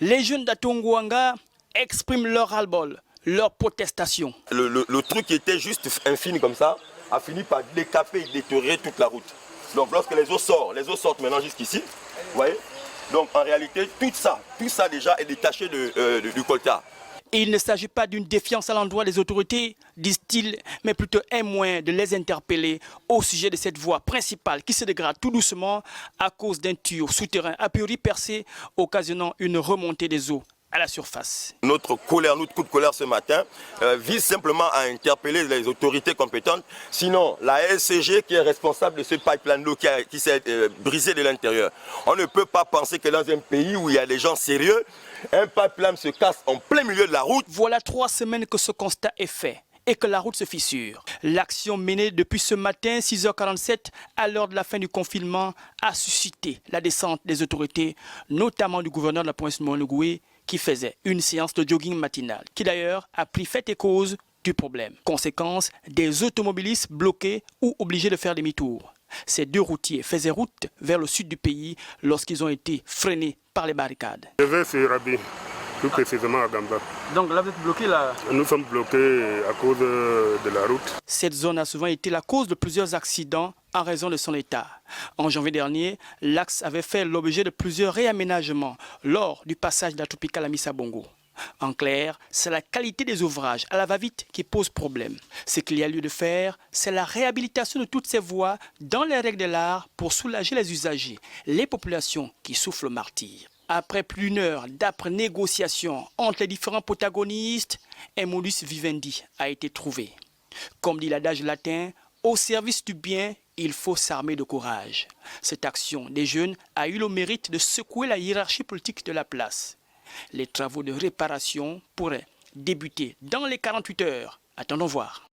Les jeunes d'Atongouanga expriment leur ras-le-bol, leur protestation. Le truc qui était juste infini comme ça a fini par décaper et détériorer toute la route. Donc lorsque les eaux sortent maintenant jusqu'ici, vous voyez. Donc en réalité, tout ça déjà est détaché du coltard. Il ne s'agit pas d'une défiance à l'endroit des autorités, disent-ils, mais plutôt un moyen de les interpeller au sujet de cette voie principale qui se dégrade tout doucement à cause d'un tuyau souterrain a priori percé, occasionnant une remontée des eaux à la surface. Notre coup de colère ce matin vise simplement à interpeller les autorités compétentes. Sinon, la SCG qui est responsable de ce pipeline d'eau qui s'est brisé de l'intérieur. On ne peut pas penser que dans un pays où il y a des gens sérieux, un pipeline se casse en plein milieu de la route. Voilà 3 semaines que ce constat est fait et que la route se fissure. L'action menée depuis ce matin, 6h47, à l'heure de la fin du confinement, a suscité la descente des autorités, notamment du gouverneur de la province de Monogoué, qui faisait une séance de jogging matinale, qui d'ailleurs a pris fait et cause du problème. Conséquence, des automobilistes bloqués ou obligés de faire demi-tour. Ces 2 routiers faisaient route vers le sud du pays lorsqu'ils ont été freinés par les barricades. Je vais sur Rabi, plus précisément à Gamba. Donc là, vous êtes bloqués là? Nous sommes bloqués à cause de la route. Cette zone a souvent été la cause de plusieurs accidents en raison de son état. En janvier dernier, l'axe avait fait l'objet de plusieurs réaménagements lors du passage d'Atopika à Missabongo. En clair, c'est la qualité des ouvrages à la va-vite qui pose problème. Ce qu'il y a lieu de faire, c'est la réhabilitation de toutes ces voies dans les règles de l'art pour soulager les usagers, les populations qui souffrent le martyre. Après plus d'une heure d'âpres négociations entre les différents protagonistes, un modus vivendi a été trouvé. Comme dit l'adage latin, au service du bien, il faut s'armer de courage. Cette action des jeunes a eu le mérite de secouer la hiérarchie politique de la place. Les travaux de réparation pourraient débuter dans les 48 heures. Attendons voir.